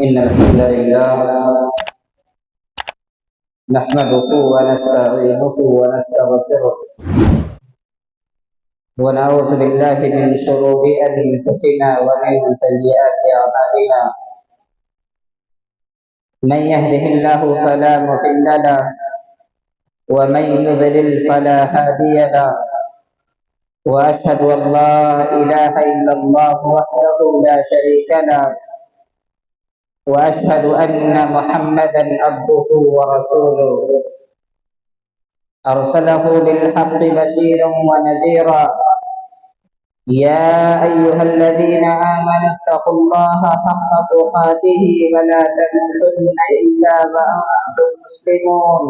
إن الحمد لله نحمده ونستعينه ونستغفره ونعوذ بالله من شرور أنفسنا ومن سيئات أعمالنا من يهده الله فلا مضل له ومن يضلل فلا هادي له وأشهد أن لا إله إلا الله وحده لا شريك له وأشهد أن محمدا عبده ورسوله أرسله بالحق بشيرا ونذيرا يا أيها الذين آمنوا اتقوا الله حق تقاته ولا تموتن إلا وأنتم مسلمون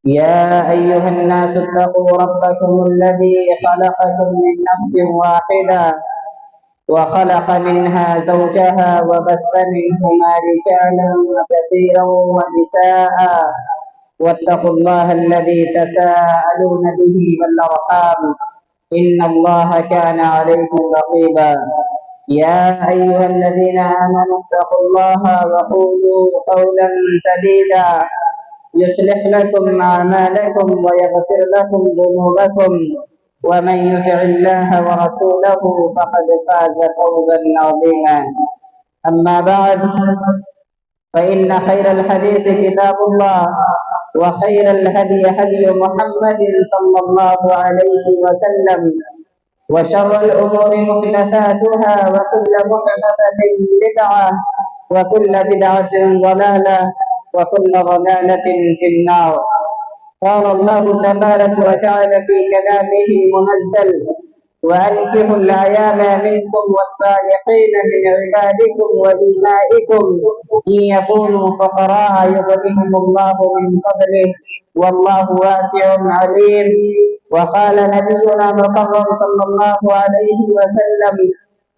يا أيها الناس اتقوا ربكم الذي خلقكم من نفس واحدة وخلق منها زوجها وبث منهما رجالا كثيرا ونساء واتقوا الله الذي تساءلون به والأرحام إن الله كان عليكم رقيبا يا أيها الذين آمنوا اتقوا الله وقولوا قولا سديدا يصلح لكم أعمالكم ويغفر لكم ذنوبكم ومن يطع الله ورسوله فقد فاز فوزا عظيما أما بعد فإن خير الحديث كتاب الله وخير الهدي هدي محمد صلى الله عليه وسلم وشر الأمور محدثاتها وكل محدثة بدعة وكل بدعة ضلالة وكل ضلالة في النار قال الله تبارك وتعالى في كلامه المنزل وأنكحوا الأيام منكم والصالحين من عبادكم وإمائكم إن يكونوا فقراء يغنيهم الله من فضله والله واسع عليم وقال نبينا محمد صلى الله عليه وسلم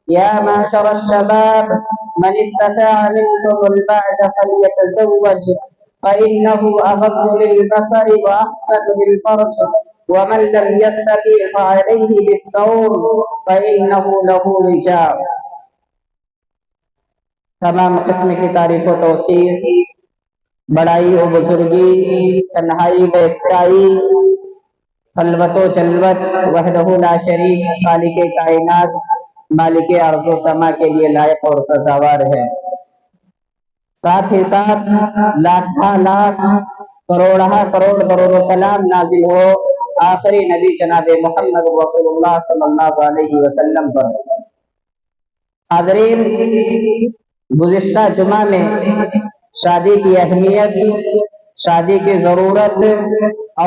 يا معشر الشباب من استطاع منكم الباءة فليتزوج فإنه أغض للبصر وأحسن للفرج ومن لم يستطع فعليه بالصوم فإنه له وجاء. تمام قسم کی تعریف و توصیف بڑائی و بزرگی تنہائی و یکتائی خلوت و جلوت وحدہ لا شریک خالق کائنات مالک ارض و سما کے لیے لائق اور سزاوار ہے. ساتھ ہی ساتھ لاکھاں لاکھ کروڑہ کروڑ درود و سلام نازل ہو آخری نبی جناب محمد رسول اللہ صلی اللہ علیہ وسلم پر. حاضرین، گزشتہ جمعہ میں شادی کی اہمیت، شادی کی ضرورت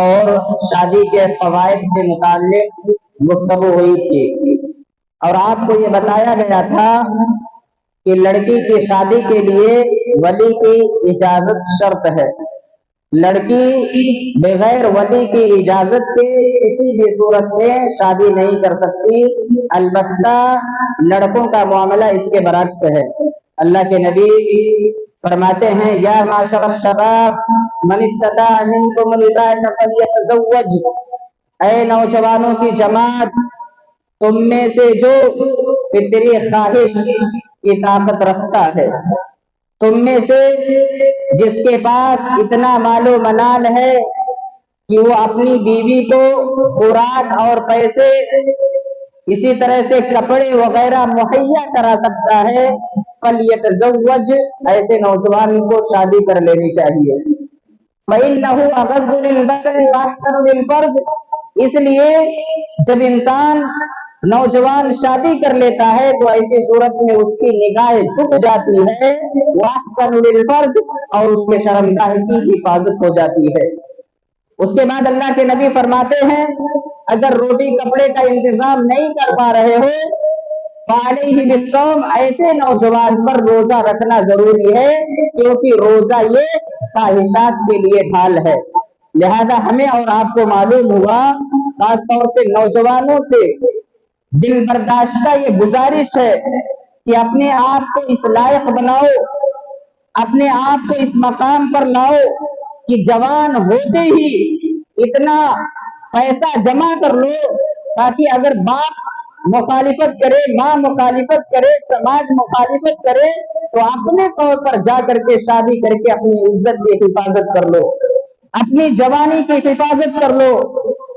اور شادی کے فوائد سے متعلق گفتگو ہوئی تھی اور آپ کو یہ بتایا گیا تھا کہ لڑکی کی شادی کے لیے ولی کی اجازت شرط ہے. لڑکی بغیر ولی کی اجازت کے کسی بھی صورت میں شادی نہیں کر سکتی. البتہ لڑکوں کا معاملہ اس کے برعکس ہے. اللہ کے نبی فرماتے ہیں یا معاشر الشباب من استطاع منکم الباءة فلیتزوج، اے نوجوانوں کی جماعت، تم میں سے جو فطری خواہش کی طاقت رکھتا ہے، تم میں سے جس کے پاس اتنا مال و منال ہے کہ وہ اپنی بیوی کو خوراک اور پیسے اسی طرح سے کپڑے وغیرہ مہیا کرا سکتا ہے، فلیتزوج، ایسے نوجوان کو شادی کر لینی چاہیے. فإنه أغض للبصر وأحسن للفرج، اس لیے جب انسان نوجوان شادی کر لیتا ہے تو ایسی صورت میں اس کی نگاہ جھک جاتی ہے، وأحسن للفرج، اور اس کے شرمگاہ کی حفاظت ہو جاتی ہے. اس کے بعد اللہ کے نبی فرماتے ہیں اگر روٹی کپڑے کا انتظام نہیں کر پا رہے ہو فعلیہ بالصوم، ایسے نوجوان پر روزہ رکھنا ضروری ہے کیونکہ روزہ یہ خواہشات کے لیے ڈھال ہے. لہذا ہمیں اور آپ کو معلوم ہوا، خاص طور سے نوجوانوں سے دل برداشتہ یہ گزارش ہے کہ اپنے آپ کو اس لائق بناؤ، اپنے آپ کو اس مقام پر لاؤ کہ جوان ہوتے ہی اتنا پیسہ جمع کر لو تاکہ اگر باپ मुखालिफत करे, माँ मुखालिफत करे, समाज मुखालिफत करे, तो अपने तौर पर जा करके शादी करके अपनी इज्जत की हिफाजत कर लो, अपनी जवानी की हिफाजत कर लो,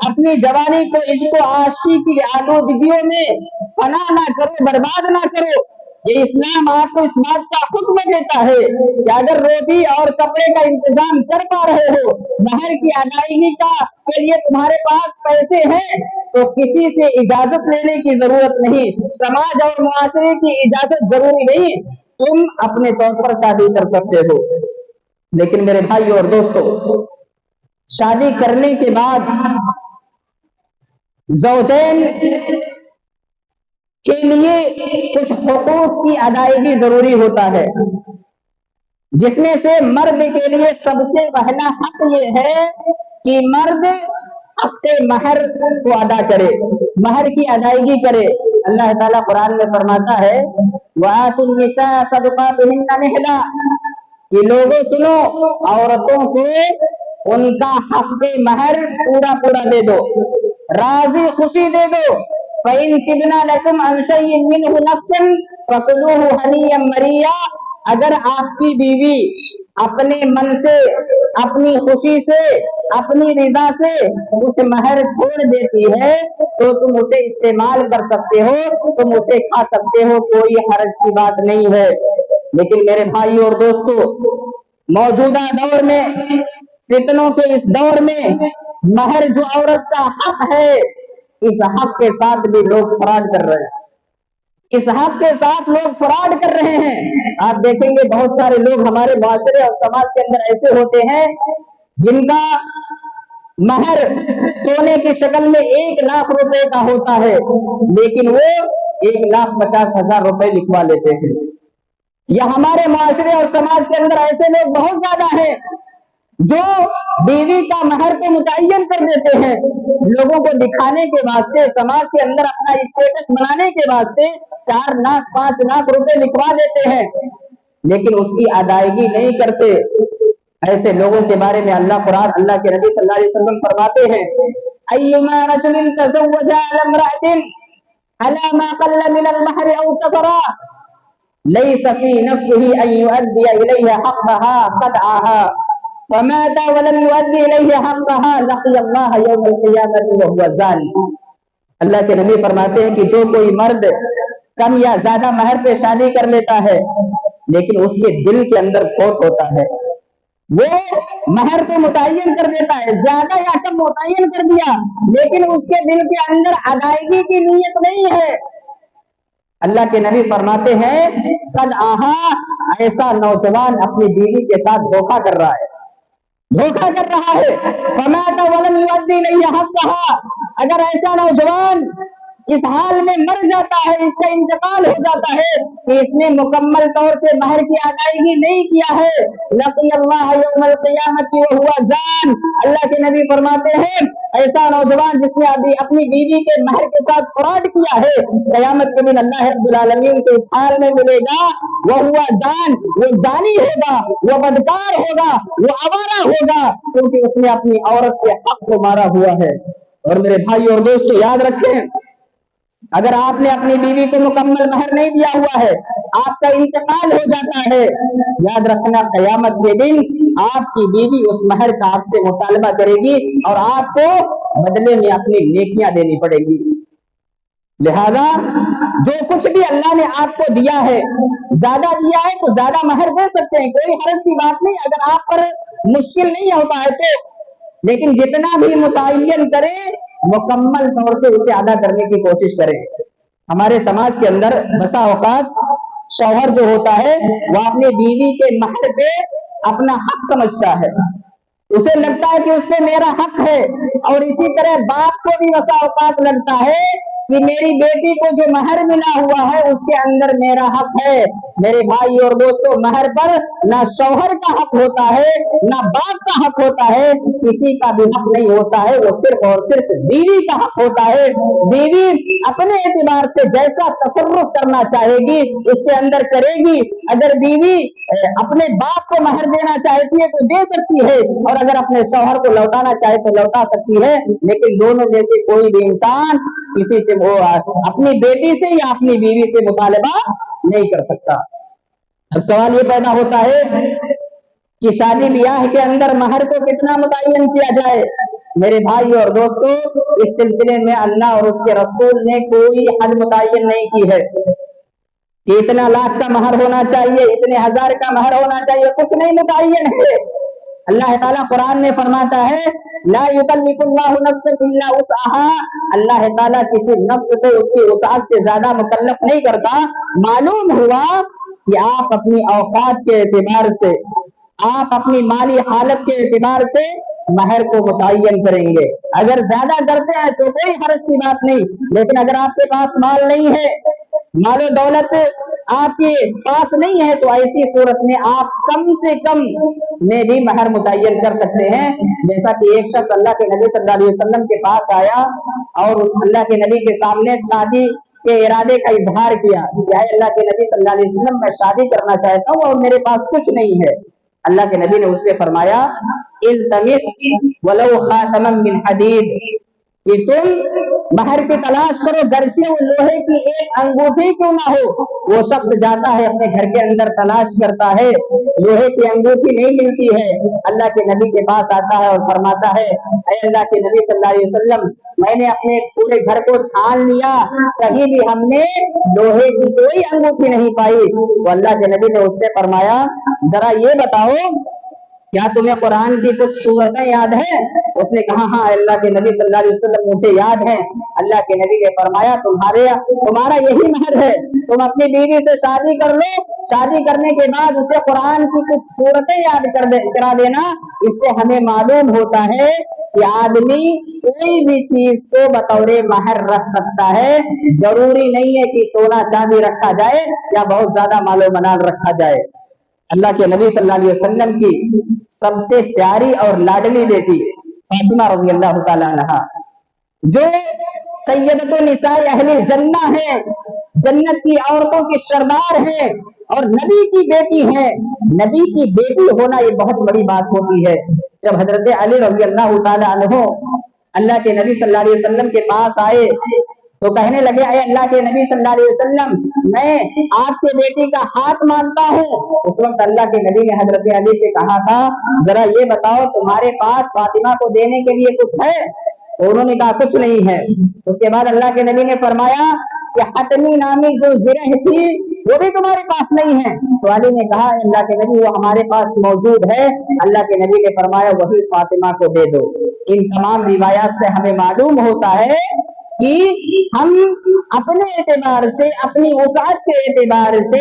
अपनी जवानी को इसको आशिकी की आलूदगियों में फना ना करो, बर्बाद ना करो। ये इस्लाम आपको इस बात का हुक्म देता है कि अगर रोटी और कपड़े का इंतजाम कर पा रहे हो, महर की अदायगी का के लिए तुम्हारे पास पैसे हैं, तो किसी से इजाजत लेने की जरूरत नहीं, समाज और मुआशरे की इजाजत जरूरी नहीं, तुम अपने तौर पर शादी कर सकते हो। लेकिन मेरे भाई और दोस्तों, शादी करने के बाद ज़ौजैन के लिए कुछ हुकूक की अदायगी जरूरी होता है, जिसमें से मर्द के लिए सबसे पहला हक ये है कि मर्द हक़्क़े महर को अदा करे, महर की अदायगी करे। अल्लाह ताला कुरान में फरमाता है, वआतुन निसा सदक़ातुहुन्ना निहला, कि लोगों सुनो, औरतों को उनका हक़्क़े महर पूरा पूरा दे दो, राजी खुशी दे दो। फ़इन तिबना लकुम अन शय्इन मिन्हु नफ्सन फकुलूहु हनीयम मरिया, अगर आपकी बीवी अपने मन से, अपनी खुशी से, अपनी रिदा से कुछ महर छोड़ देती है, तो तुम उसे इस्तेमाल कर सकते हो, तुम उसे खा सकते हो, कोई हर्ज की बात नहीं है। लेकिन मेरे भाई और दोस्तों, मौजूदा दौर में, फितनों के इस दौर में, महर जो औरत का हक है, इस हक के साथ भी लोग फ्रॉड कर रहे हैं, इस हक के साथ लोग फ्रॉड कर रहे हैं। आप देखेंगे बहुत सारे लोग हमारे माशरे और समाज के अंदर ऐसे होते हैं जिनका महर सोने की शक्ल में 1 लाख रुपए का होता है, लेकिन वो 1,50,000 रुपए लिखवा लेते हैं। या हमारे माशरे और समाज के अंदर ऐसे लोग बहुत ज्यादा हैं जो बीवी का महर को मुतय्यन कर देते हैं, लोगों को दिखाने के वास्ते, समाज के अंदर अपना स्टेटस बनाने के वास्ते 4 लाख 5 लाख रुपए लिखवा देते हैं, लेकिन उसकी अदायगी नहीं करते। ऐसे लोगों के बारे में अल्लाह कुरान, अल्लाह के नबी सल्लल्लाहु अलैहि वसल्लम फरमाते हैं, अय्युमा रजुलिन तज़व्वजा अला इम्रअतिन अला मा क़ल्ल मिन अल-महर औ कफ़रा लैसा फी नफ्सिही अन युअद्दिया इलैहा हक़्क़हा ख़दअहा फमाता वलम युअद्दि इलैहा हक़्क़हा लक़ियल्लाह यौमल क़ियामति व हुवा ज़ानी। अल्लाह के नबी फरमाते हैं कि जो कोई मर्द कम या ज्यादा महर पे शादी कर लेता है, लेकिन उसके दिल के अंदर खोट होता है, वो महर को मुतय्यन कर देता है, ज्यादा या कम मुतय्यन कर दिया, लेकिन उसके दिल के अंदर अदायगी की नीयत नहीं है, अल्लाह के नबी फरमाते हैं सद आहा, ऐसा नौजवान अपनी बीवी के साथ धोखा कर रहा है, धोखा कर रहा है। फमाता वलम युअद्दि इलैहा हक़्क़हा, अगर ऐसा नौजवान इस हाल में मर जाता है, इसका इंतकाल हो जाता है कि इसने मुकम्मल तौर से महर की अदायगी नहीं किया है, लक़ियल्लाह यौमल क़ियामति व हुवा ज़ान, अल्लाह के नबी फरमाते हैं ऐसा नौजवान जिसने अभी अपनी बीवी के महर के साथ फ्रॉड किया है, क़यामत के दिन अल्लाह रब्बुल आलमीन से इस हाल में मिलेगा, वह हुआ ज़ान, वो ज़ानी होगा, वो बदकार होगा, वो आवारा होगा, क्योंकि उसने अपनी औरत के हक को मारा हुआ है। और मेरे भाई और दोस्तों, याद रखें, अगर आपने अपनी बीवी को मुकम्मल महर नहीं दिया हुआ है, आपका इंतकाल हो जाता है, याद रखना क़यामत के दिन आपकी बीवी उस महर का आपसे मुतालबा करेगी और आपको बदले में अपनी नेकियां देनी पड़ेगी। लिहाजा जो कुछ भी अल्लाह ने आपको दिया है, ज्यादा दिया है तो ज्यादा महर दे सकते हैं, कोई हर्ज की बात नहीं, अगर आप पर मुश्किल नहीं होता है तो, लेकिन जितना भी मुतय्यन करें, मुकम्मल तौर से उसे अदा करने की कोशिश करें। हमारे समाज के अंदर बसा औकात शौहर जो होता है, वो अपनी बीवी के महर पे अपना हक समझता है, उसे लगता है कि उस पे मेरा हक है, और इसी तरह बाप को भी बसा औकात लगता है कि मेरी बेटी को जो महर मिला हुआ है उसके अंदर मेरा हक है। मेरे भाई और दोस्तों, महर पर ना शौहर का हक होता है, ना बाप का हक होता है, किसी का भी हक नहीं होता है, वो सिर्फ और सिर्फ बीवी का हक होता है। बीवी अपने एतबार से जैसा तसर्रुफ करना चाहेगी उसके अंदर करेगी। अगर बीवी अपने बाप को महर देना चाहती है तो दे सकती है, और अगर अपने शौहर को लौटाना चाहे तो लौटा सकती है, लेकिन दोनों में से कोई भी इंसान किसी से वो अपनी बेटी से या अपनी बीवी से मुतालबा नहीं कर सकता। अब सवाल ये पैदा होता है कि शादी ब्याह के अंदर महर को कितना मुतय्यन किया जाए। मेरे भाई और दोस्तों, इस सिलसिले में अल्लाह और उसके रसूल ने कोई हद मुतय्यन नहीं की है कि इतना लाख का महर होना चाहिए, इतने हजार का महर होना चाहिए, कुछ नहीं मुतय्यन है। अल्लाह ताला कुरान में फरमाता है, ला युकल्लिफुल्लाहु नफ्सन इल्ला वुसअहा, अल्लाह ताला किसी नफ्स को उसकी वुसअत से ज्यादा मुकल्लफ नहीं करता। मालूम हुआ कि आप अपनी औकात के एतबार से, आप अपनी माली हालत के एतबार से महर को मुतय्यन करेंगे। अगर ज्यादा करते हैं तो कोई हर्ज की बात नहीं, लेकिन अगर आपके पास माल नहीं है, मालो दौलत आपके पास नहीं है, तो ऐसी सूरत में आप कम से कम में भी महर मुतय्यन कर सकते हैं। जैसा कि एक शख्स अल्लाह के नबी सल्लल्लाहु अलैहि वसल्लम के पास आया और उस अल्लाह के नबी के सामने शादी के इरादे का इजहार किया कि अल्लाह के नबी सल्लल्लाहु अलैहि वसल्लम, मैं शादी करना चाहता हूँ और मेरे पास कुछ नहीं है। अल्लाह के नबी ने उससे फरमाया, इल्तमिस वलौ खातमम मिन हदीद, कि तुम महर की तलाश करो, गरचे वो लोहे की एक अंगूठी क्यों ना हो। वो शख्स जाता है अपने घर के अंदर तलाश करता है, लोहे की अंगूठी नहीं मिलती है, अल्लाह के नबी के पास आता है और फरमाता है, ऐ अल्लाह के नबी सल्लल्लाहु अलैहि वसल्लम, मैंने अपने पूरे घर को छान लिया, कहीं भी हमने लोहे की कोई अंगूठी नहीं पाई। तो अल्लाह के नबी ने उससे फरमाया, जरा ये बताओ, क्या तुम्हें कुरान की कुछ सूरतें याद है? उसने कहा, हाँ अल्लाह के नबी सल्लल्लाहु अलैहि वसल्लम, मुझे याद है। अल्लाह के नबी ने फरमाया, तुम्हारा यही महर है, तुम अपनी बीवी से शादी कर लो, शादी करने के बाद उसे कुरान की कुछ सूरतें याद करा देना। इससे हमें मालूम होता है कि आदमी कोई भी चीज को बतौर महर रख सकता है। जरूरी नहीं है कि सोना चांदी रखा जाए या बहुत ज्यादा मालो मनाल रखा जाए। अल्लाह के नबी सल्लल्लाहु अलैहि वसल्लम की सबसे प्यारी और लाडली बेटी फातिमा रज़ी अल्लाह ताला अन्हा, जो सैयदतुन निसाए अहले जन्नह है, जन्नत की औरतों की सरदार है और नबी की बेटी है। नबी की बेटी होना ये बहुत बड़ी बात होती है। जब हजरत अली रज़ी अल्लाह ताला अन्हु अल्लाह के नबी सल्लल्लाहु अलैहि वसल्लम के पास आए तो कहने लगे, अरे अल्लाह के नबी सल्लल्लाहु अलैहि वसल्लम, मैं आपके बेटी का हाथ मांगता हूँ। उस वक्त अल्लाह के नबी ने हजरत अली से कहा था, जरा ये बताओ, तुम्हारे पास फातिमा को देने के लिए कुछ है? तो उन्होंने कहा, कुछ नहीं है। उसके बाद अल्लाह के नबी ने फरमाया कि हतमी नामी जो जिरह थी वो भी तुम्हारे पास नहीं है? तो अली ने कहा, अल्लाह के नबी, वो हमारे पास मौजूद है। अल्लाह के नबी ने फरमाया, वही फातिमा को दे दो। इन तमाम रिवायात से हमें मालूम होता है कि हम अपने एतबार से, अपनी वसात के एतबार से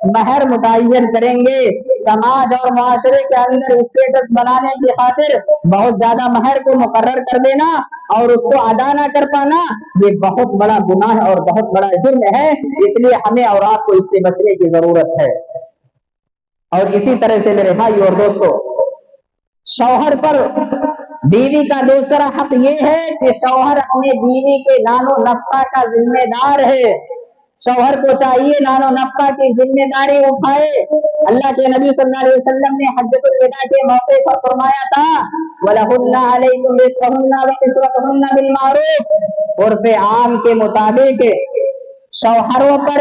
महर मुतय्यन करेंगे। समाज और माशरे के अंदर स्टेटस बनाने की खातिर बहुत ज्यादा महर को मुकर्रर कर देना और उसको अदा ना कर पाना, ये बहुत बड़ा गुनाह और बहुत बड़ा जुर्म है। इसलिए हमें और आपको इससे बचने की जरूरत है। और इसी तरह से मेरे भाई और दोस्तों, शौहर पर बीवी का दूसरा हक ये है कि शौहर अपने बीवी के नानो नफका का जिम्मेदार है। शौहर को चाहिए नानो नफका की जिम्मेदारी उठाए। अल्लाह के नबी सल्लल्लाहु अलैहि वसल्लम ने हज्जतुल विदा के मौके पर फरमाया था, वलहुन्ना अलैकुम रिस्कुहुन्ना व किस्वतुहुन्ना बिल मारूफ। उर्फ़े आम के मुताबिक शौहरों पर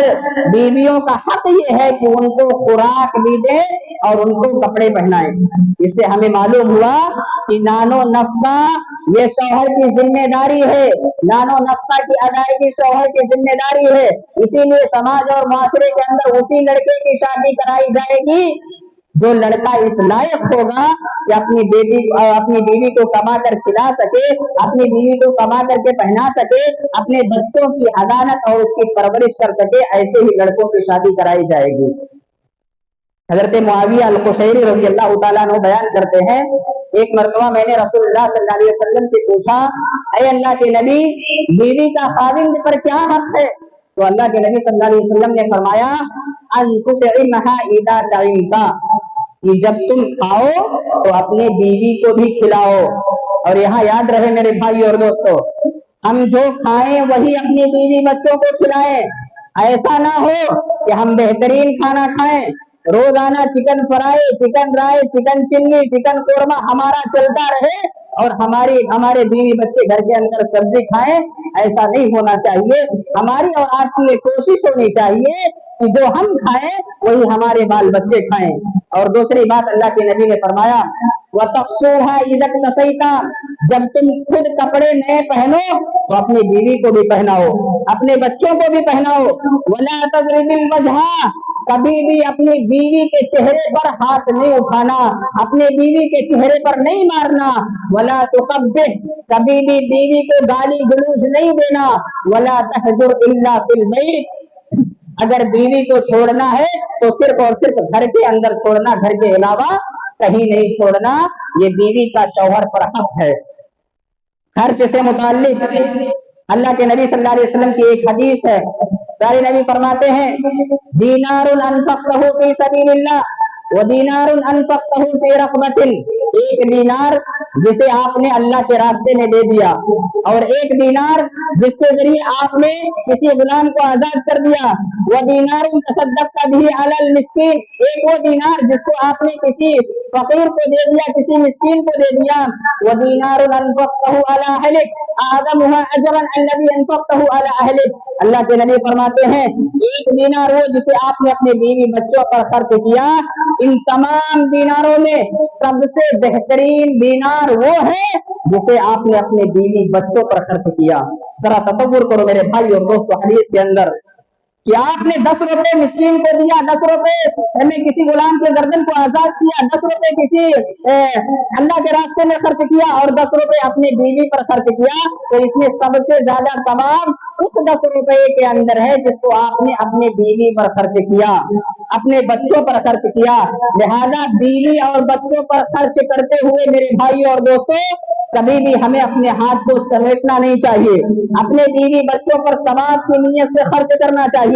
बीवियों का हक ये है कि उनको खुराक भी दे और उनको कपड़े पहनाए। इससे हमें मालूम हुआ कि नानो नफका ये शौहर की जिम्मेदारी है, नानो नफका की अदायगी शौहर की जिम्मेदारी है। इसीलिए समाज और माशरे के अंदर उसी लड़के की शादी कराई जाएगी जो लड़का इस लायक होगा कि अपनी बीवी को कमा कर खिला सके, अपनी बीवी को कमा करके पहना सके, अपने बच्चों की हदानत और उसकी परवरिश कर सके। ऐसे ही लड़कों की शादी कराई जाएगी। हजरत मुआविया अल-कुशैरी रज़ी अल्लाह ताला अन्हु बयान करते हैं, एक मरतबा मैंने रसूलुल्लाह सल्लल्लाहु अलैहि वसल्लम से पूछा, ऐ अल्लाह के नबी, बीवी का खाविंद पर क्या हक है? तो अल्लाह के नबी सल्लल्लाहु अलैहि वसल्लम ने फरमाया, अन तुतिमहा इदा तइमता, कि जब तुम खाओ तो अपने बीवी को भी खिलाओ। और यहाँ याद रहे मेरे भाई और दोस्तों, हम जो खाएं वही अपनी बीवी बच्चों को खिलाएं। ऐसा ना हो कि हम बेहतरीन खाना खाएं, रोजाना chicken fry, chicken rice, chicken chilli, chicken korma हमारा चलता रहे और हमारे बीवी बच्चे घर के अंदर सब्जी खाएं, ऐसा नहीं होना चाहिए। हमारी और आपकी ये कोशिश होनी चाहिए कि जो हम खाएं वही हमारे बाल बच्चे खाएं। और दूसरी बात अल्लाह के नबी ने फरमाया, वतक्सूहा इदक नसैता, जब तुम खुद कपड़े नए पहनो तो अपनी बीवी को भी पहनाओ, अपने बच्चों को भी पहनाओ। वला तजरिबिल वजहा, कभी भी अपनी बीवी के चेहरे पर हाथ नहीं उठाना, अपने बीवी के चेहरे पर नहीं मारना। वला तुकब्बिह, कभी भी बीवी को गाली गलौज नहीं देना। वला तहजुर इल्ला फिल बैत, अगर बीवी को छोड़ना है तो सिर्फ और सिर्फ घर के अंदर छोड़ना, घर के अलावा कहीं नहीं छोड़ना। ये बीवी का शौहर पर हक है। खर्च से मुताल्लिक अल्लाह के नबी सल्लल्लाहु अलैहि वसल्लम की एक हदीस है। प्यारे नबी फरमाते हैं, दीनारुन अनफक़तहु फी सबीलिल्लाह व दीनारुन अनफक़तहु फी रक़बतिन, एक दीनार जिसे आपने अल्लाह के रास्ते में दे दिया, और एक दीनार जिसके जरिए आपने किसी गुलाम को आजाद कर दिया। वह दीनारुन तसद्दक़्ता बिही अलल मिस्कीन, एक वो दीनार जिसको आपने किसी फकीर को दे दिया, किसी मिस्कीन को दे दिया। वह दीनारुन अनफ़क़तहु अला अहलिक आदमुहा अजरन अल्लज़ी अनफ़क़तहु अला अहलिक, अल्लाह के नबी फरमाते हैं, एक दीनार वो जिसे आपने अपने बीवी बच्चों पर खर्च किया, इन तमाम दीनारों में सबसे बेहतरीन दीनार वो है जिसे आपने अपने बीवी बच्चों पर खर्च किया। जरा तसव्वुर करो मेरे भाई और दोस्तों, हदीस के अंदर कि आपने 10 रुपए मिस्कीन को दिया, 10 रुपए में किसी गुलाम के गर्दन को आजाद किया, 10 रुपए किसी अल्लाह के रास्ते में खर्च किया और 10 रुपए अपने बीवी पर खर्च किया, तो इसमें सबसे ज्यादा सवाब उस 10 रुपए के अंदर है जिसको आपने अपने बीवी पर खर्च किया, अपने बच्चों पर खर्च किया। लिहाजा बीवी और बच्चों पर खर्च करते हुए मेरे भाई और दोस्तों, कभी भी हमें अपने हाथ को समेटना नहीं चाहिए, अपने बीवी बच्चों पर सवाब की नीयत से खर्च करना चाहिए।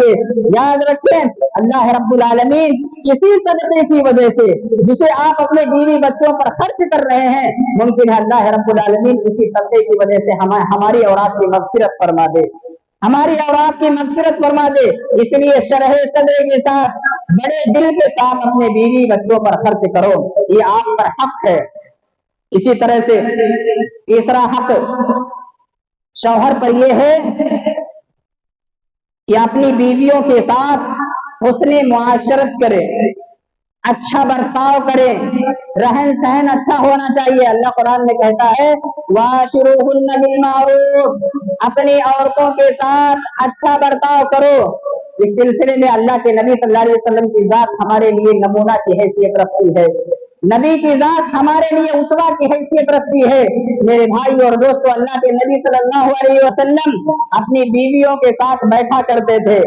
याद रखें, अल्लाह रब्बुल आलमीन किसी सदक़े की वजह से जिसे आप अपने बीवी बच्चों पर खर्च कर रहे हैं, मुमकिन है अल्लाह रब्बुल आलमीन इसी सदक़े की वजह से हमारी और आपकी मग़फ़िरत फरमा दे, हमारी और आपकी मग़फ़िरत फरमा दे। इसलिए शरह सदर के साथ, बड़े दिल के साथ अपने बीवी बच्चों पर खर्च करो, ये आप पर हक है। इसी तरह से तीसरा हक शौहर पर यह है कि अपनी बीवियों के साथ हुस्ने मुआशरत करे, अच्छा बर्ताव करे, रहन सहन अच्छा होना चाहिए। अल्लाह कुरान में कहता है, वाशिरूहुन्ना बिल मारूफ, अपनी औरतों के साथ अच्छा बर्ताव करो। इस सिलसिले में अल्लाह के नबी सल्लल्लाहु अलैहि वसल्लम की जात हमारे लिए नमूना की हैसियत रखती है, नबी की जात हमारे लिए उसवा की हैसियत रखती है। मेरे भाई और दोस्तों, अल्लाह के नबी सल्लल्लाहु अलैहि वसल्लम अपनी बीवियों के साथ बैठा करते थे,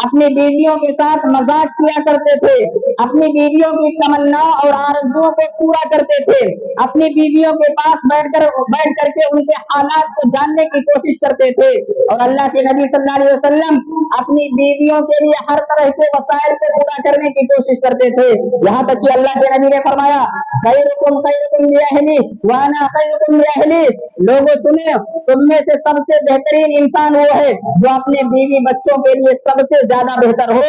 अपनी बीवियों के साथ मजाक किया करते थे, अपनी बीवियों की तमन्नाओं और आरज़ुओं को पूरा करते थे, अपनी बीवियों के पास बैठ करके उनके हालात को जानने की कोशिश करते थे। और अल्लाह के नबी सल्लल्लाहु अलैहि वसल्लम अपनी बीवियों के लिए हर तरह के वसाइल को पूरा करने की कोशिश करते थे। यहाँ तक कि अल्लाह के नबी ने फरमाया, खैरुकुम खैरुकुम लिअहली व अना खैरुकुम लिअहली, लोगों सुने, तुम में से सबसे बेहतरीन इंसान वो है जो अपने बीवी बच्चों के लिए सबसे ज्यादा बेहतर हो,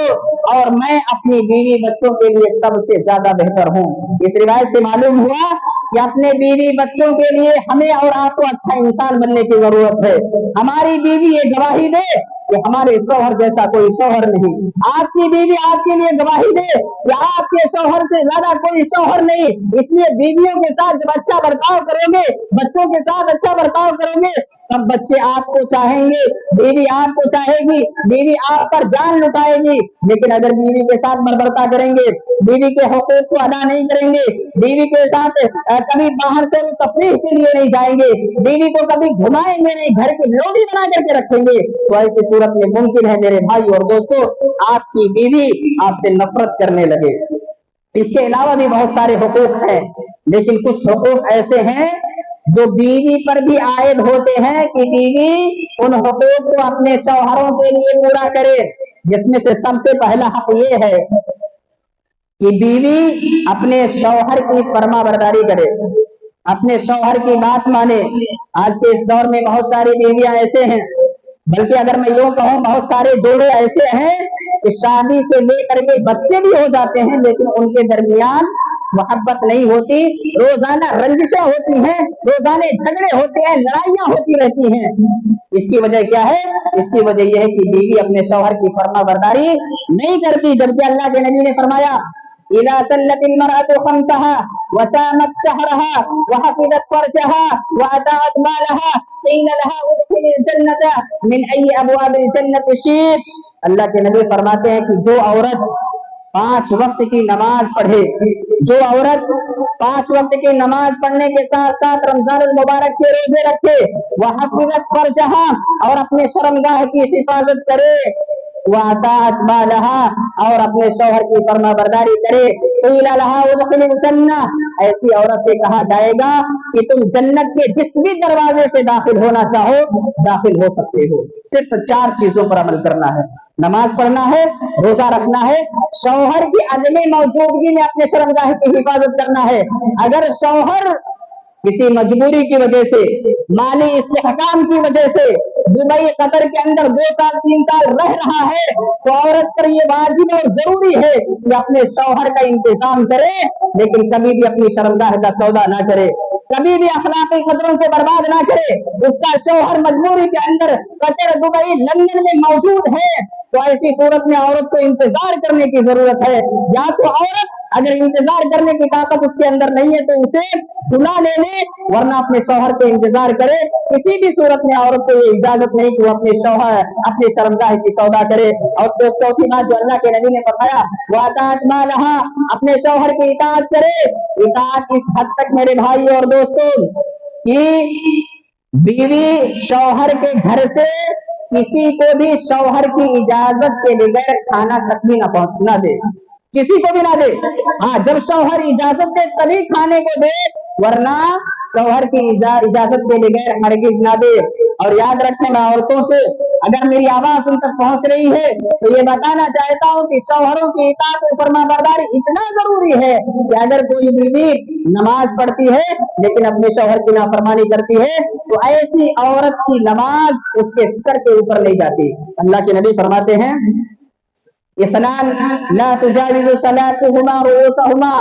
और मैं अपनी बीवी बच्चों के लिए सबसे ज्यादा बेहतर हूँ। इस रिवायत से मालूम हुआ कि अपने बीवी बच्चों के लिए हमें और आपको अच्छा इंसान बनने की जरूरत है। हमारी बीवी ये गवाही दे कि हमारे शौहर जैसा कोई शौहर नहीं, आपकी बीवी आपके लिए गवाही दे कि आपके शौहर से ज्यादा कोई शौहर नहीं। इसलिए बीवियों के साथ जब अच्छा बर्ताव करोगे, बच्चों के साथ अच्छा बर्ताव करोगे, तब बच्चे आपको चाहेंगे, बीवी आपको चाहेगी, बीवी आप पर जान लुटाएगी। लेकिन अगर बीवी के साथ बर्बरता करेंगे, बीवी के हुकूक को अदा नहीं करेंगे, बीवी के साथ कभी बाहर से वो तफरीह के लिए नहीं जाएंगे, बीवी को कभी घुमाएंगे नहीं, घर की लोडी बना करके रखेंगे, तो ऐसी सूरत में मुमकिन है मेरे भाई और दोस्तों, आपकी बीवी आपसे नफरत करने लगे। इसके अलावा भी बहुत सारे हुकूक हैं, लेकिन कुछ हुकूक ऐसे हैं जो बीवी पर भी आयद होते हैं कि बीवी उन हुकूक को अपने शौहरों के लिए पूरा करे। जिसमें से सबसे पहला हक ये है कि बीवी अपने शौहर की फरमाबरदारी करे, अपने शौहर की बात माने। आज के इस दौर में बहुत सारी बीवियां ऐसे हैं, बल्कि अगर मैं यूं कहूं बहुत सारे जोड़े ऐसे हैं कि शादी से लेकर के बच्चे भी हो जाते हैं, लेकिन उनके दरमियान मोहब्बत नहीं होती, रोजाना रंजिशें होती हैं, रोजाने झगड़े होते हैं, लड़ाइयां होती रहती हैं। इसकी वजह क्या है? इसकी वजह यह है कि बीवी अपने शौहर की फर्मा बरदारी नहीं करती, जबकि अल्लाह के नबी ने फरमाया इला सल्लतिल मरअतु खम्सहा व सामत शहरहा व हफिज़त फर्जहा व अताअत मालहा क़ील लहा उदखिलिल जन्नता मिन अय्यि अबवाबिल जन्नति शि'त। अल्लाह के नबी फरमाते हैं कि जो औरत 5 वक्त की नमाज पढ़े, जो औरत 5 वक्त की नमाज पढ़ने के साथ साथ रमजानुल मुबारक के रोजे रखे, वह हफिज़त फर्जहा और अपने शर्मगाह की हिफाजत करे, वह अताअत मालहा और अपने शौहर की फर्मा बरदारी करे, क़ील लहा उदखिलिल जन्ना, ऐसी औरत से कहा जाएगा कि तुम जन्नत के जिस भी दरवाजे से दाखिल होना चाहो दाखिल हो सकते हो। सिर्फ 4 चीजों पर अमल करना है, नमाज पढ़ना है, रोजा रखना है, शौहर की अदमी मौजूदगी में अपने शर्मगाह की हिफाजत करना है। अगर शौहर किसी मजबूरी की वजह से, माली इस्तेहकाम की वजह से दुबई कतर के अंदर 2 साल 3 साल रह रहा है, तो औरत पर यह वाजिब और जरूरी है कि अपने शौहर का इंतजाम करे, लेकिन कभी भी अपनी शर्मगाह का सौदा ना करे, कभी भी अखलाकी खतरों से बर्बाद ना करे। उसका शौहर मजबूरी के अंदर कतर, दुबई, लंदन में मौजूद है, तो ऐसी सूरत में औरत को इंतजार करने की जरूरत है। या तो औरत अगर इंतजार करने की ताकत उसके अंदर नहीं है तो उसे सुना ले ले, वरना अपने शौहर के इंतजार करे। किसी भी सूरत में औरत को ये इजाजत नहीं कि वो अपने शौहर, अपने शर्मगाह की सौदा करे। और तो चौथी बात जो अल्लाह के नबी ने फरमाया, वो अताअत मालहा, अपने शौहर की इताअत करे। इताअत इस हद तक मेरे भाई और दोस्तों कि बीवी शौहर के घर से किसी को भी शौहर की इजाजत के बगैर खाना तक भी ना दे, किसी को भी ना दे। हाँ, जब शौहर इजाजत दे तभी खाने को दे, वरना शौहर की इजाजत के बगैर हरगिज ना दे। और याद रखें, मैं औरतों से अगर मेरी आवाज उन तक पहुंच रही है तो ये बताना चाहता हूं कि शौहरों की इताअत और फरमाबरदारी इतना जरूरी है कि अगर कोई बीवी नमाज पढ़ती है लेकिन अपने शौहर की नाफरमानी करती है तो ऐसी औरत की नमाज उसके सर के ऊपर नहीं जाती। अल्लाह के नबी फरमाते हैं इसनान ला तुजाविज़ु सलातुहुमा रुऊसहुमा,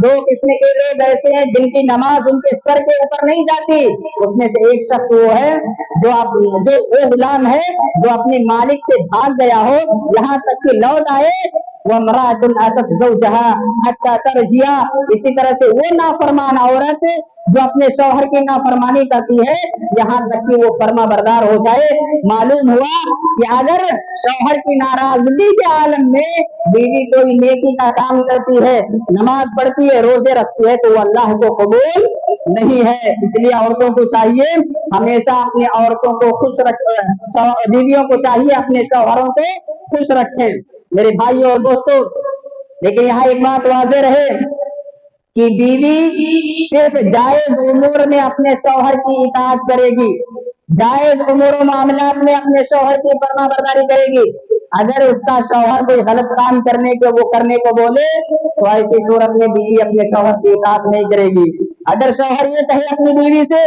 2 किस्म के लोग ऐसे हैं जिनकी नमाज उनके सर के ऊपर नहीं जाती। उसमें से एक शख्स वो है जो वो गुलाम है जो अपने मालिक से भाग गया हो, यहाँ तक कि लौट आए, वमराअतुन असत ज़ौजहा हत्ता तरजिया। इसी तरह से वो नाफरमान औरत जो अपने शौहर की नाफरमानी करती है यहाँ तक कि वो फर्मा बरदार हो जाए। मालूम हुआ कि अगर शौहर की नाराजगी के आलम में बीवी कोई नेकी का काम करती है, नमाज पढ़ती है, रोजे रखती है, तो वो अल्लाह को कबूल नहीं है। इसलिए औरतों को चाहिए हमेशा अपनी औरतों को खुश रखें, बीवियों को चाहिए अपने शौहरों को खुश रखें। मेरे भाई और दोस्तों, लेकिन यहाँ एक बात वाज़ेह रहे कि बीवी सिर्फ जायज उमूर में अपने शौहर की इताअत करेगी, जायज उमूर मामलात में अपने शौहर की फरमाबरदारी करेगी। अगर उसका शौहर कोई गलत काम करने को बोले तो ऐसी सूरत में बीवी अपने शौहर की इताअत नहीं करेगी। अगर शौहर ये कहे अपनी बीवी से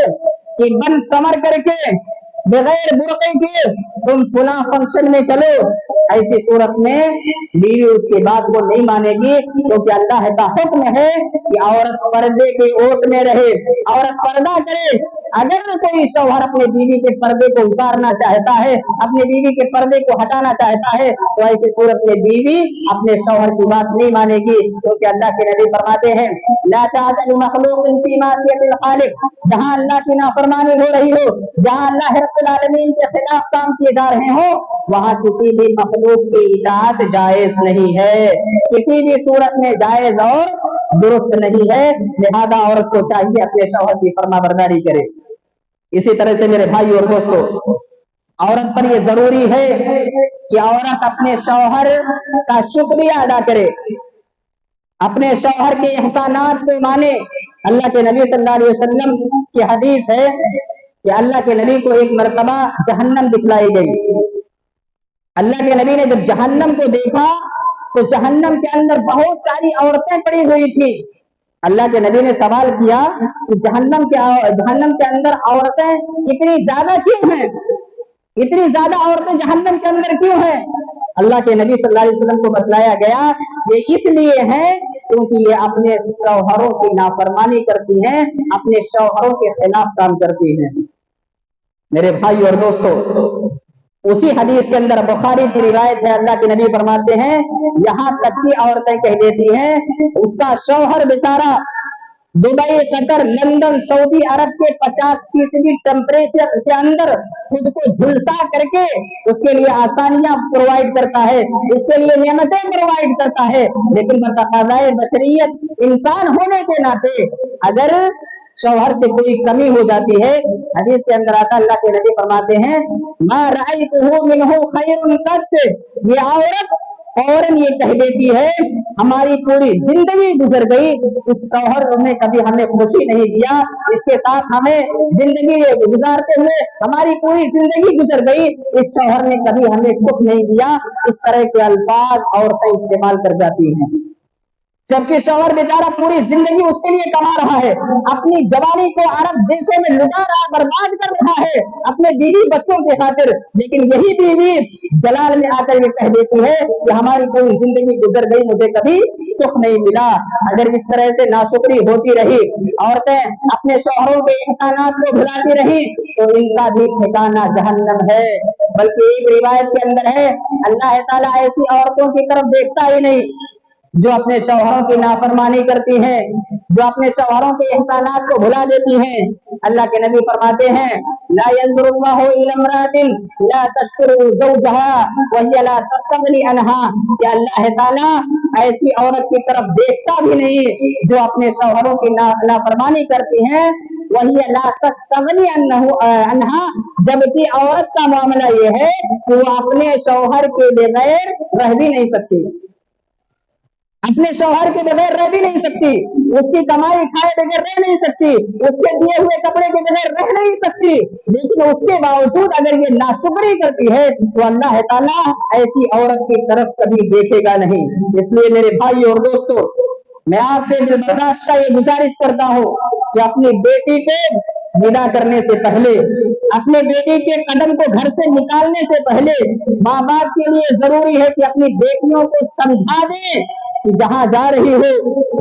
कि बन समर करके बगैर बुरके के तुम फुला फंक्शन में चलो, ऐसी सूरत में बीवी उसकी बात को नहीं मानेगी, क्योंकि अल्लाह का हुक्म है कि औरत पर्दे के ओट में रहे, औरत पर्दा करे। अगर कोई शौहर अपने बीवी के पर्दे को उतारना चाहता है, अपने बीवी के पर्दे को हटाना चाहता है, तो ऐसी सूरत में बीवी अपने शौहर की बात नहीं मानेगी, क्योंकि अल्लाह के नबी फरमाते हैं ला ताअत लिमखलूकिन फी मासियतिल खालिक, जहां अल्लाह की नाफरमानी हो रही हो, जहां अल्लाह रब्बुल आलमीन के खिलाफ काम किए जा रहे हो, वहां किसी भी मखलूक की इताअत जायज नहीं है, किसी भी सूरत में जायज और दुरुस्त नहीं है। लिहाजा औरत को चाहिए अपने शौहर की फरमाबरदारी करे। इसी तरह से मेरे भाई और दोस्तों, औरत पर यह जरूरी है कि औरत अपने शौहर का शुक्रिया अदा करे, अपने शौहर के एहसानात को माने। अल्लाह के नबी सल्लल्लाहु अलैहि वसल्लम की हदीस है कि अल्लाह के नबी को एक मर्तबा जहन्नम दिखलाई गई। अल्लाह के नबी ने जब जहन्नम को देखा तो जहन्नम के अंदर बहुत सारी औरतें पड़ी हुई थी। अल्लाह के नबी ने सवाल किया कि जहन्नम के अंदर औरतें इतनी ज्यादा क्यों हैं, इतनी ज्यादा औरतें जहन्नम के अंदर क्यों हैं? अल्लाह के नबी सल्लल्लाहु अलैहि वसल्लम को बतलाया गया ये इसलिए है कि क्योंकि ये अपने शौहरों की नाफरमानी करती हैं, अपने शौहरों के खिलाफ काम करती हैं। मेरे भाई और दोस्तों, उसी हदीस के अंदर बुखारी की रिवायत है, अल्लाह के नबी फरमाते हैं, यहाँ तक की औरतें कह देती हैं उसका शौहर बेचारा दुबई, कतर, लंदन, सऊदी अरब के 50% टेम्परेचर के अंदर खुद को झुलसा करके उसके लिए आसानियां प्रोवाइड करता है, उसके लिए नेमतें प्रोवाइड करता है, लेकिन बतकाज़ाए बशरियत इंसान होने के नाते अगर शौहर से कोई कमी हो जाती है, हदीस के अंदर आता अल्लाह के नबी फरमाते हैं, मा रअयतुहु मिनहु खैरुन कत, ये औरत फौरन ये कह देती है हमारी पूरी जिंदगी गुजर गई, इस शौहर ने कभी हमें खुशी नहीं दिया, इसके साथ हमें जिंदगी गुजारते हुए हमारी पूरी जिंदगी गुजर गई, इस शौहर ने कभी हमें सुख नहीं दिया। इस तरह के अल्फाज औरतें इस्तेमाल कर जाती हैं, जबकि शौहर बेचारा पूरी जिंदगी उसके लिए कमा रहा है, अपनी जवानी को अरब देशों में लुटा रहा, बर्बाद कर रहा है अपने बीवी बच्चों के खातिर, लेकिन यही बीवी जलाल में आकर ये कह देती है कि हमारी पूरी जिंदगी गुजर गई, मुझे कभी सुख नहीं मिला। अगर इस तरह से नाशुक्री होती रही, औरतें अपने शौहरों के एहसानात को भुलाती रही, तो इनका भी ठिकाना जहन्नम है। बल्कि एक रिवायत के अंदर है, अल्लाह ताला ऐसी औरतों की तरफ देखता ही नहीं जो अपने शौहरों की नाफरमानी करती हैं, जो अपने शौहरों के एहसानात को भुला देती हैं। अल्लाह के नबी फरमाते हैं, ला यंजुरुल्लाहु इला इम्रातिन ला तशकुरु ज़ौजहा व हिया ला तस्तगनी अनहा, कि अल्लाह ताला ऐसी औरत की तरफ देखता भी नहीं जो अपने शौहरों की नाफरमानी करती हैं, वही ला तस्तगनी अनहा, जबकि औरत का मामला ये है कि वो अपने शौहर के बगैर रह भी नहीं सकती, अपने शौहर के बगैर रह भी नहीं सकती, उसकी कमाई खाए बगैर रह नहीं सकती, उसके दिए हुए कपड़े के बगैर रह नहीं सकती, लेकिन उसके बावजूद अगर ये नाशुक्री करती है तो अल्लाह ताला ऐसी औरत की तरफ कभी देखेगा नहीं। इसलिए मेरे भाई और दोस्तों, मैं आपसे जबरदस्त ये गुजारिश करता हूँ कि अपनी बेटी को विदा करने से पहले, अपने बेटी के कदम को घर से निकालने से पहले माँ बाप के लिए जरूरी है कि अपनी बेटियों को समझा दें कि जहां जा रही हो,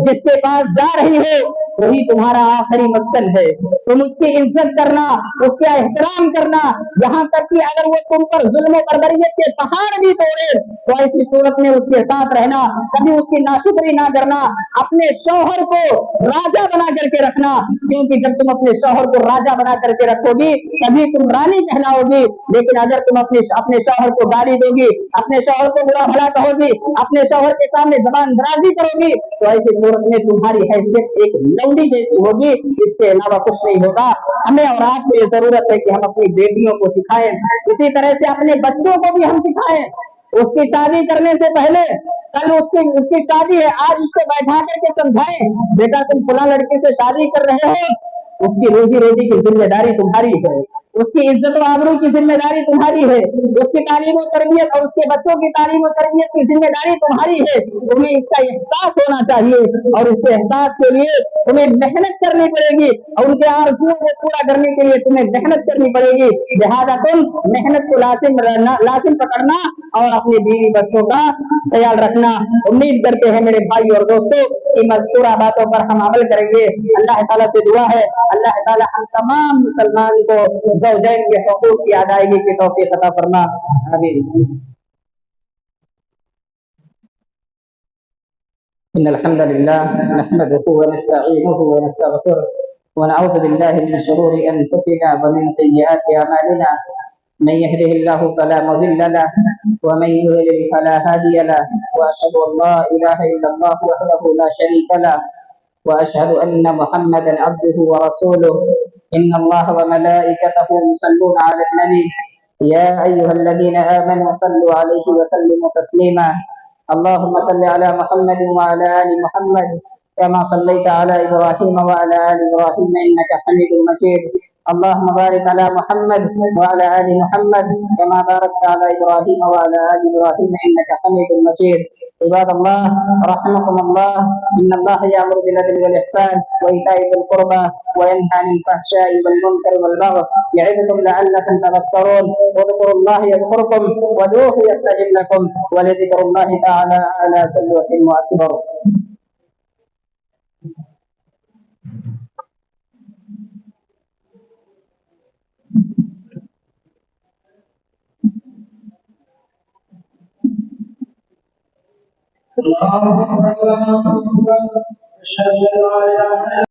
जिसके पास जा रही हो, वही तुम्हारा आखिरी मस्कन है। तुम उसकी इज्जत करना, उसका एहतराम करना, यहाँ तक कि अगर वो तुम पर जुल्म बर्बरियत के पहाड़ भी तोड़े तो ऐसी सूरत में उसके साथ रहना, कभी उसकी नाशुक्री ना करना, अपने शौहर को राजा बना करके रखना, क्योंकि जब तुम अपने शौहर को राजा बना करके रखोगी तभी तुम रानी कहलाओगी। लेकिन अगर तुम अपने शौहर को गाली दोगी, अपने शौहर को बुरा भला कहोगी, अपने शौहर के सामने जबान दराजी करोगी, तो ऐसी सूरत में तुम्हारी हैसियत एक लौंडी जैसी होगी, इसके अलावा कुछ नहीं होगा। हमें और आपको ये जरूरत है कि हम अपनी बेटियों को सिखाएं, इसी तरह से अपने बच्चों को भी हम सिखाएं। उसकी शादी करने से पहले, कल उसकी शादी है, आज उसको बैठा करके समझाएं, बेटा तुम फला लड़की से शादी कर रहे हो, उसकी रोजी रोटी की जिम्मेदारी तुम्हारी है, उसकी इज्जत और आबरू की जिम्मेदारी तुम्हारी है, उसकी तालीम और तरबियत और उसके बच्चों की तालीम और तरबियत की जिम्मेदारी तुम्हारी है। तुम्हें इसका एहसास होना चाहिए और इसके एहसास के लिए तुम्हें मेहनत करनी पड़ेगी और उनके आरज़ुओं को पूरा करने के लिए तुम्हें मेहनत करनी पड़ेगी। लिहाजा तुम मेहनत को लाजिम पकड़ना और अपने बीवी बच्चों का ख्याल रखना। उम्मीद करते हैं मेरे भाई और दोस्तों कि मज़कूरा बातों पर हम अमल करेंगे। अल्लाह ताला से दुआ है, अल्लाह ताला हम तमाम मुसलमान को ज़ौजैन के हुकूक की अदायगी की तौफीक अता फरमा। आमीन। इन्नल हम्दुलिल्लाह नहमदुहु व नस्तईनुहु व नस्तगफिरुह व नऊज़ु बिल्लाहि मिन शुरूरि अनफुसिना व मिन सय्यिआति अमालिना। मन यहदिहिल्लाहु फला मुदिल्ल लहु व मन युद्लिल फला हादिय लहु व अशहदु अल्ला इलाहा इल्लल्लाह वहदहु ला शरीका लहु व अशहदु अन्न मुहम्मदन अब्दुहु व रसूलुहु। इन्नल्लाह व मलाइकतहु युसल्लूना अलन नबी या अय्युहल्लज़ीना आमनू सल्लु अलैहि व सल्लिमू तस्लीमा। अल्लाहुम्मा सल्लि अला मुहम्मदिन व अला आलि मुहम्मद कमा सल्लैता अला इब्राहीम व अला आलि इब्राहीम इन्नका हमीदुम मजीद। अल्लाहुम्मा बारिक अला मुहम्मद व अला आलि मुहम्मद कमा बारकता अला इब्राहीम व अला आलि इब्राहीम इन्नका हमीदुम मजीद। इबादल्लाह रहमकुमुल्लाह, इन्नल्लाह यअमुरु बिल अदलि वल इहसान व ईताइ ज़िल क़ुर्बा व यनहा अनिल फ़हशाइ वल मुनकरि वल बग़य यइज़ुकुम लअल्लकुम तज़क्करून। वज़कुरुल्लाह यज़कुरुकुम वदऊहु यस्तजिब लकुम व लज़िक्रुल्लाहि तआला अला जल्लु व अकबर। اللهم صل على محمد أشهد أن لا إله إلا